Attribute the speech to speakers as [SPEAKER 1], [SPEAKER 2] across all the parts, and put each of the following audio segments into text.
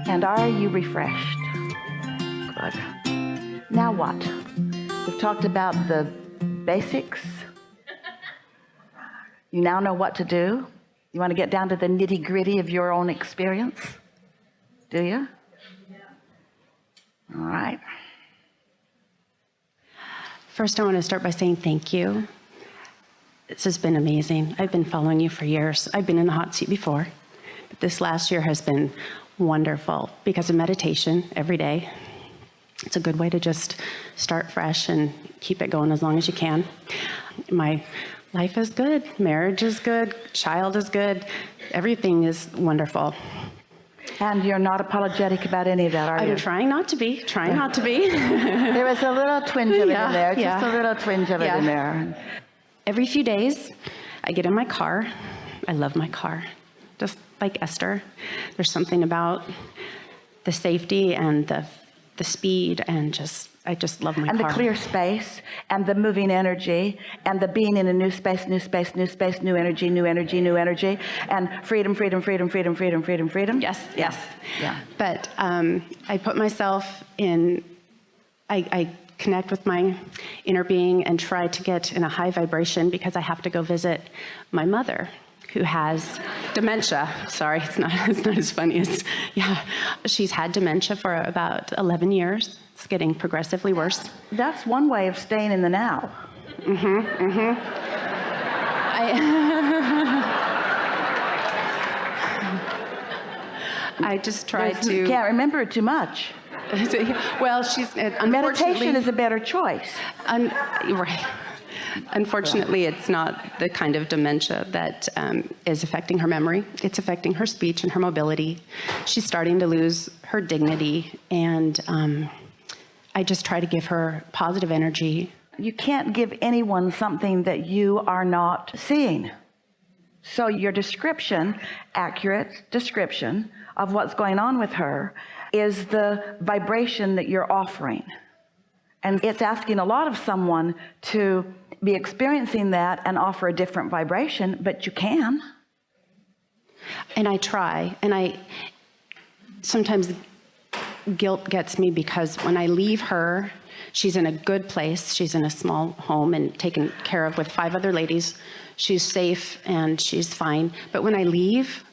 [SPEAKER 1] And are you refreshed? Good. Now what? We've talked about the basics. You now know what to do. You want to get down to the nitty-gritty of your own experience? Do you? All right.
[SPEAKER 2] First, I want to start by saying thank you. This has been amazing. I've been following you for years. I've been in the hot seat before, but this last year has been wonderful because of meditation every day. It's a good way to just start fresh and keep it going as long as you can. My life is good. Marriage is good. Child is good. Everything is wonderful.
[SPEAKER 1] And you're not apologetic about any of that, are you?
[SPEAKER 2] I'm trying not to be.
[SPEAKER 1] There was a little twinge of it in there.
[SPEAKER 2] Yeah.
[SPEAKER 1] Just a little twinge of it in there.
[SPEAKER 2] Every few days, I get in my car. I love my car. Just like Esther. There's something about the safety and the speed and I just love my car.
[SPEAKER 1] And the clear space and the moving energy and the being in a new space, new energy, and freedom.
[SPEAKER 2] Yes.
[SPEAKER 1] Yeah.
[SPEAKER 2] But I put myself in, I connect with my inner being and try to get in a high vibration because I have to go visit my mother, who has dementia. Sorry, it's not as funny as, she's had dementia for about 11 years. It's getting progressively worse.
[SPEAKER 1] That's one way of staying in the now.
[SPEAKER 2] I just try to...
[SPEAKER 1] You can't remember too much.
[SPEAKER 2] Well, she's...
[SPEAKER 1] Meditation is a better choice.
[SPEAKER 2] Right. Unfortunately, it's not the kind of dementia that is affecting her memory. It's affecting her speech and her mobility. She's starting to lose her dignity, and I just try to give her positive energy.
[SPEAKER 1] You can't give anyone something that you are not seeing. So your description, accurate description of what's going on with her, is the vibration that you're offering. And it's asking a lot of someone to be experiencing that and offer a different vibration, but you can.
[SPEAKER 2] And I try, and sometimes guilt gets me because when I leave her, she's in a good place. She's in a small home and taken care of with 5 other ladies. She's safe and she's fine. But when I leave,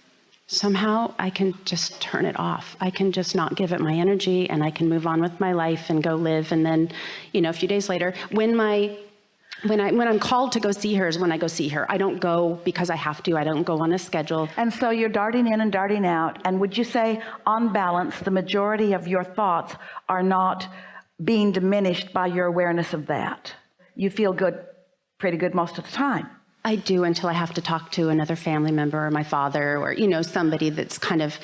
[SPEAKER 2] somehow I can just turn it off. I can just not give it my energy, and I can move on with my life and go live. And then, a few days later, when I'm called to go see her is when I go see her. I don't go because I have to. I don't go on a schedule.
[SPEAKER 1] And so you're darting in and darting out. And would you say, on balance, the majority of your thoughts are not being diminished by your awareness of that? You feel good, pretty good most of the time.
[SPEAKER 2] I do, until I have to talk to another family member or my father or, somebody that's kind of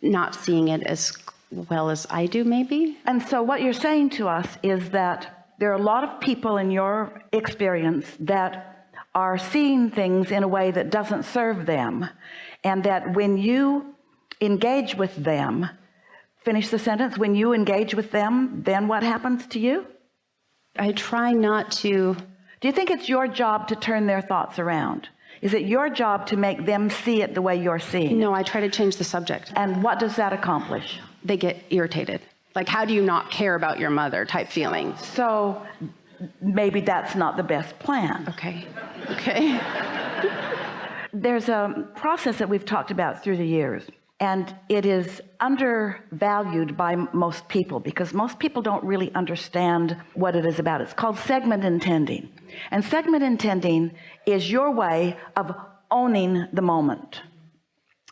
[SPEAKER 2] not seeing it as well as I do, maybe.
[SPEAKER 1] And so what you're saying to us is that there are a lot of people in your experience that are seeing things in a way that doesn't serve them, and that when you engage with them, finish the sentence, when you engage with them, then what happens to you?
[SPEAKER 2] I try not to.
[SPEAKER 1] Do you think it's your job to turn their thoughts around? Is it your job to make them see it the way you're seeing?
[SPEAKER 2] No, I try to change the subject.
[SPEAKER 1] And what does that accomplish?
[SPEAKER 2] They get irritated. Like, how do you not care about your mother type feeling?
[SPEAKER 1] So maybe that's not the best plan.
[SPEAKER 2] Okay.
[SPEAKER 1] There's a process that we've talked about through the years, and it is undervalued by most people because most people don't really understand what it is about. It's called segment intending. And segment intending is your way of owning the moment.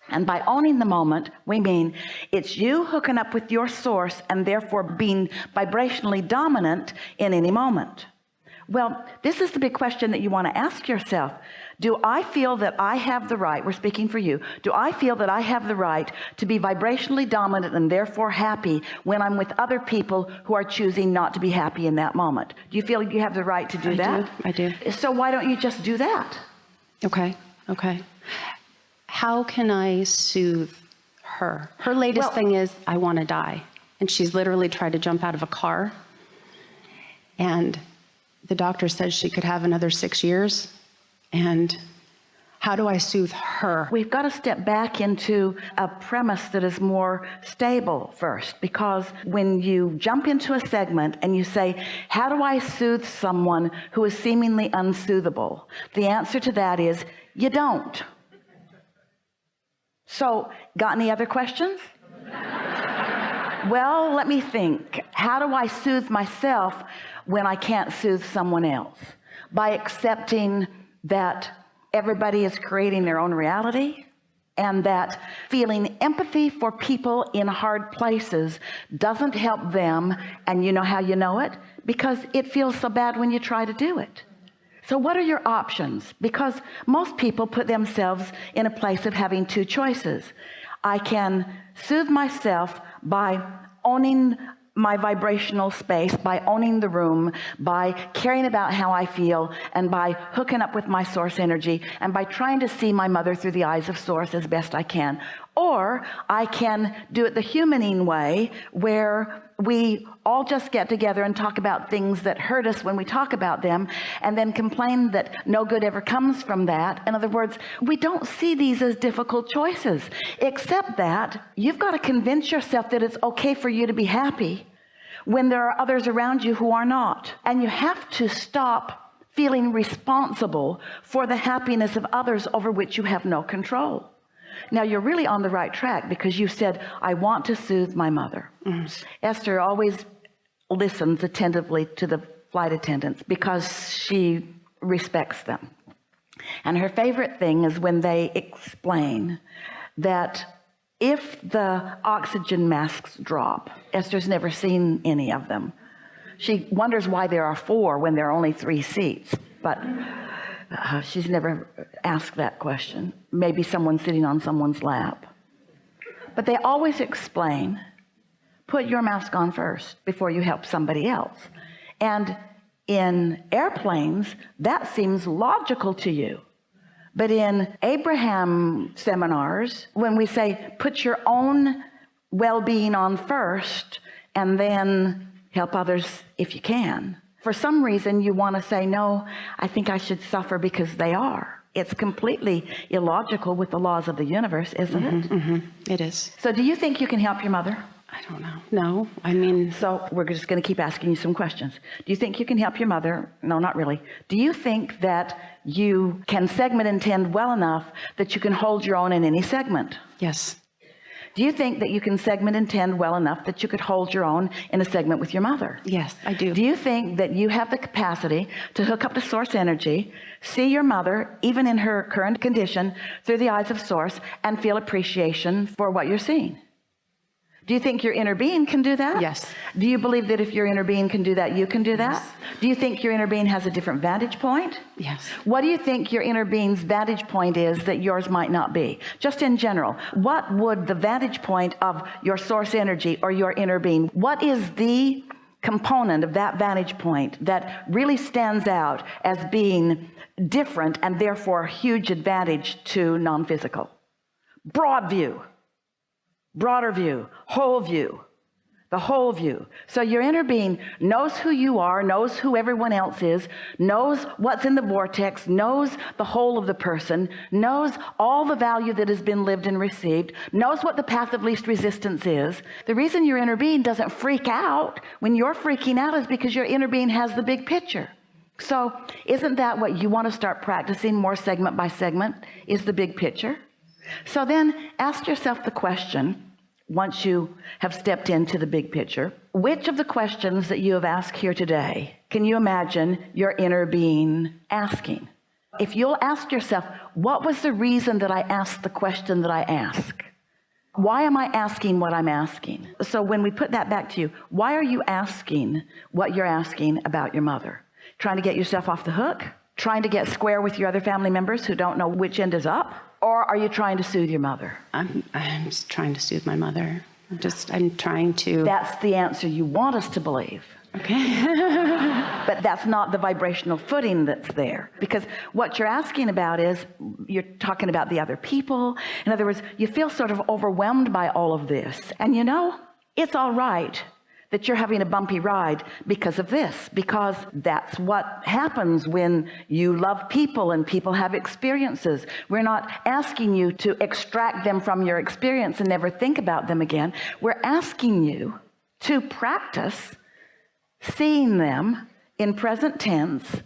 [SPEAKER 1] And by owning the moment, we mean it's you hooking up with your source and therefore being vibrationally dominant in any moment. Well, this is the big question that you want to ask yourself. Do I feel that I have the right, we're speaking for you, do I feel that I have the right to be vibrationally dominant and therefore happy when I'm with other people who are choosing not to be happy in that moment? Do you feel you have the right to do that?
[SPEAKER 2] I do.
[SPEAKER 1] So why don't you just do that?
[SPEAKER 2] Okay. How can I soothe her? Her latest thing is, I want to die. And she's literally tried to jump out of a car. And the doctor said she could have another 6 years. And How do I soothe her?
[SPEAKER 1] We've got to step back into a premise that is more stable first, because when you jump into a segment and you say, how do I soothe someone who is seemingly unsoothable? The answer to that is, you don't. So, got any other questions? Well, let me think. How do I soothe myself when I can't soothe someone else? By accepting that everybody is creating their own reality, and that feeling empathy for people in hard places doesn't help them. And you know how you know it? Because it feels so bad when you try to do it. So what are your options? Because most people put themselves in a place of having two choices. I can soothe myself by owning my vibrational space, by owning the room, by caring about how I feel, and by hooking up with my source energy, and by trying to see my mother through the eyes of source as best I can. Or I can do it the humaning way, where we all just get together and talk about things that hurt us when we talk about them, and then complain that no good ever comes from that. In other words, we don't see these as difficult choices, except that you've got to convince yourself that it's okay for you to be happy when there are others around you who are not. And you have to stop feeling responsible for the happiness of others over which you have no control. Now, you're really on the right track, because you said, I want to soothe my mother. Esther always listens attentively to the flight attendants because she respects them. And her favorite thing is when they explain that if the oxygen masks drop, Esther's never seen any of them. She wonders why there are 4 when there are only 3 seats, but she's never asked that question. Maybe someone sitting on someone's lap. But they always explain, put your mask on first before you help somebody else. And in airplanes, that seems logical to you. But in Abraham seminars, when we say, put your own well-being on first and then help others if you can, for some reason you want to say, no, I think I should suffer because they are. It's completely illogical with the laws of the universe, isn't it?
[SPEAKER 2] It is.
[SPEAKER 1] So do you think you can help your mother?
[SPEAKER 2] I don't know. No, I mean...
[SPEAKER 1] So we're just going to keep asking you some questions. Do you think you can help your mother? No, not really. Do you think that you can segment and tend well enough that you can hold your own in any segment?
[SPEAKER 2] Yes.
[SPEAKER 1] Do you think that you can segment and tend well enough that you could hold your own in a segment with your mother?
[SPEAKER 2] Yes, I do.
[SPEAKER 1] Do you think that you have the capacity to hook up to source energy, see your mother, even in her current condition, through the eyes of source, and feel appreciation for what you're seeing? Do you think your inner being can do that?
[SPEAKER 2] Yes.
[SPEAKER 1] Do you believe that if your inner being can do that, you can do that?
[SPEAKER 2] Yes.
[SPEAKER 1] Do you think your inner being has a different vantage point?
[SPEAKER 2] Yes.
[SPEAKER 1] What do you think your inner being's vantage point is that yours might not be? Just in general, what would the vantage point of your source energy or your inner being, what is the component of that vantage point that really stands out as being different and therefore a huge advantage to non-physical? Broad view. Broader view, whole view, the whole view. So your inner being knows who you are, knows who everyone else is, knows what's in the vortex, knows the whole of the person, knows all the value that has been lived and received, knows what the path of least resistance is. The reason your inner being doesn't freak out when you're freaking out is because your inner being has the big picture. So isn't that what you want to start practicing more segment by segment, is the big picture? So then ask yourself the question, once you have stepped into the big picture, which of the questions that you have asked here today can you imagine your inner being asking? If you'll ask yourself, what was the reason that I asked the question that I asked? Why am I asking what I'm asking? So when we put that back to you, why are you asking what you're asking about your mother? Trying to get yourself off the hook? Trying to get square with your other family members who don't know which end is up? Or are you trying to soothe your mother?
[SPEAKER 2] I'm just trying to soothe my mother. I'm trying to...
[SPEAKER 1] That's the answer you want us to believe.
[SPEAKER 2] Okay.
[SPEAKER 1] But that's not the vibrational footing that's there. Because what you're asking about is, you're talking about the other people. In other words, you feel sort of overwhelmed by all of this. And you know, it's all right that you're having a bumpy ride because of this, because that's what happens when you love people and people have experiences. We're not asking you to extract them from your experience and never think about them again. We're asking you to practice seeing them in present tense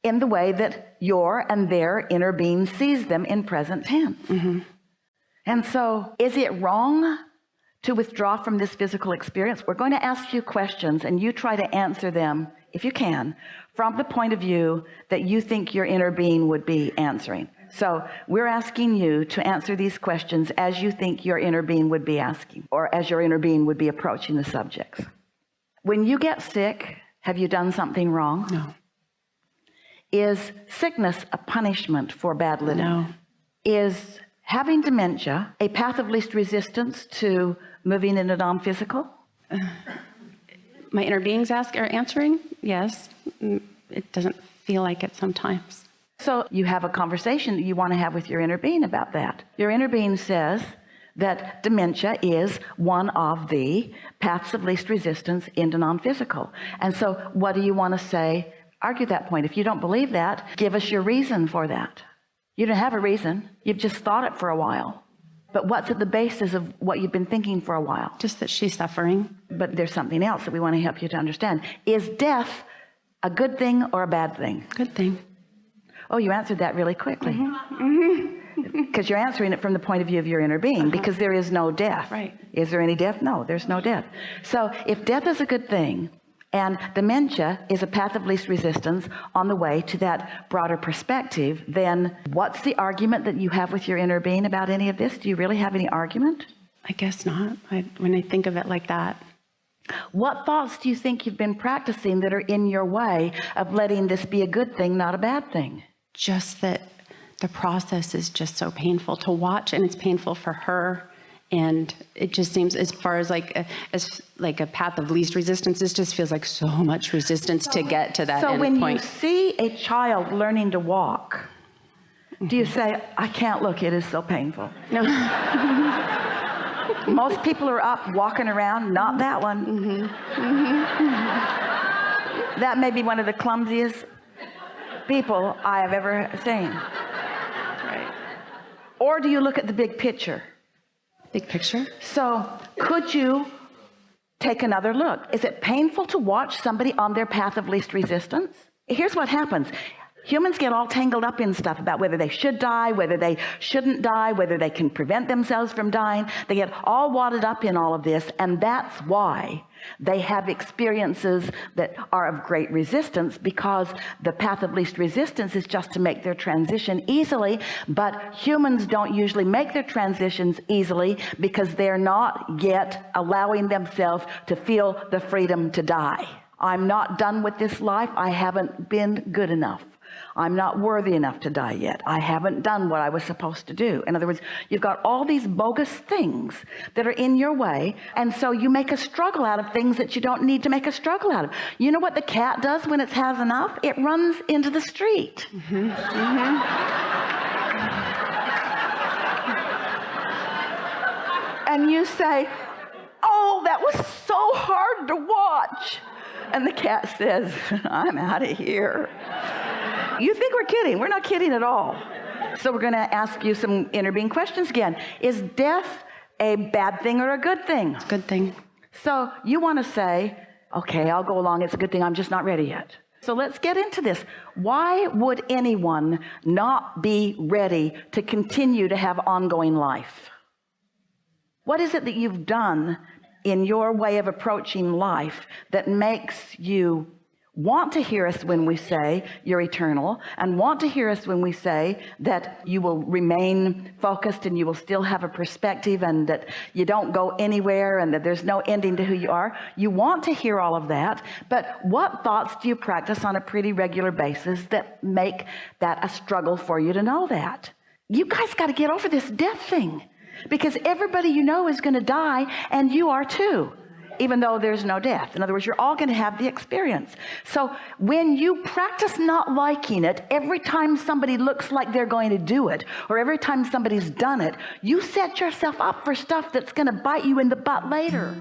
[SPEAKER 1] in the way that your and their inner being sees them in present tense. And so, is it wrong to withdraw from this physical experience? We're going to ask you questions, and you try to answer them, if you can, from the point of view that you think your inner being would be answering. So we're asking you to answer these questions as you think your inner being would be asking, or as your inner being would be approaching the subjects. When you get sick, have you done something wrong?
[SPEAKER 2] No.
[SPEAKER 1] Is sickness a punishment for bad living?
[SPEAKER 2] No.
[SPEAKER 1] Is having dementia a path of least resistance to moving into non-physical?
[SPEAKER 2] My inner beings are answering? Yes. It doesn't feel like it sometimes.
[SPEAKER 1] So you have a conversation that you want to have with your inner being about that. Your inner being says that dementia is one of the paths of least resistance into non-physical. And so what do you want to say? Argue that point. If you don't believe that, give us your reason for that. You don't have a reason. You've just thought it for a while. But what's at the basis of what you've been thinking for a while?
[SPEAKER 2] Just that she's suffering.
[SPEAKER 1] But there's something else that we want to help you to understand. Is death a good thing or a bad thing?
[SPEAKER 2] Good thing.
[SPEAKER 1] Oh, you answered that really quickly. Because you're answering it from the point of view of your inner being, because there is no death.
[SPEAKER 2] Right.
[SPEAKER 1] Is there any death? No, there's no death. So if death is a good thing, and dementia is a path of least resistance on the way to that broader perspective, then what's the argument that you have with your inner being about any of this? Do you really have any argument?
[SPEAKER 2] I guess not, when I think of it like that.
[SPEAKER 1] What thoughts do you think you've been practicing that are in your way of letting this be a good thing, not a bad thing?
[SPEAKER 2] Just that the process is just so painful to watch, and it's painful for her. And it just seems, as far as like a path of least resistance, this just feels like so much resistance to get to that end point.
[SPEAKER 1] So when you see a child learning to walk, do you say, I can't look, it is so painful?
[SPEAKER 2] No.
[SPEAKER 1] Most people are up walking around, not that one. That may be one of the clumsiest people I have ever seen.
[SPEAKER 2] Right.
[SPEAKER 1] Or do you look at the big picture?
[SPEAKER 2] Big picture?
[SPEAKER 1] So could you take another look? Is it painful to watch somebody on their path of least resistance? Here's what happens. Humans get all tangled up in stuff about whether they should die, whether they shouldn't die, whether they can prevent themselves from dying. They get all wadded up in all of this, and that's why they have experiences that are of great resistance, because the path of least resistance is just to make their transition easily. But humans don't usually make their transitions easily because they're not yet allowing themselves to feel the freedom to die. I'm not done with this life. I haven't been good enough. I'm not worthy enough to die yet. I haven't done what I was supposed to do. In other words, you've got all these bogus things that are in your way, and so you make a struggle out of things that you don't need to make a struggle out of. You know what the cat does when it has enough? It runs into the street. And you say, oh, that was so hard to watch. And the cat says, I'm out of here. You think we're kidding. We're not kidding at all. So we're going to ask you some inner being questions again. Is death a bad thing or a good thing?
[SPEAKER 2] It's a good thing.
[SPEAKER 1] So you want to say, okay, I'll go along. It's a good thing. I'm just not ready yet. So let's get into this. Why would anyone not be ready to continue to have ongoing life? What is it that you've done in your way of approaching life that makes you want to hear us when we say you're eternal, and want to hear us when we say that you will remain focused and you will still have a perspective, and that you don't go anywhere, and that there's no ending to who you are? You want to hear all of that, but what thoughts do you practice on a pretty regular basis that make that a struggle for you to know that? You guys got to get over this death thing, because everybody you know is going to die, and you are too, even though there's no death. In other words, you're all going to have the experience. So when you practice not liking it, every time somebody looks like they're going to do it, or every time somebody's done it, you set yourself up for stuff that's going to bite you in the butt later.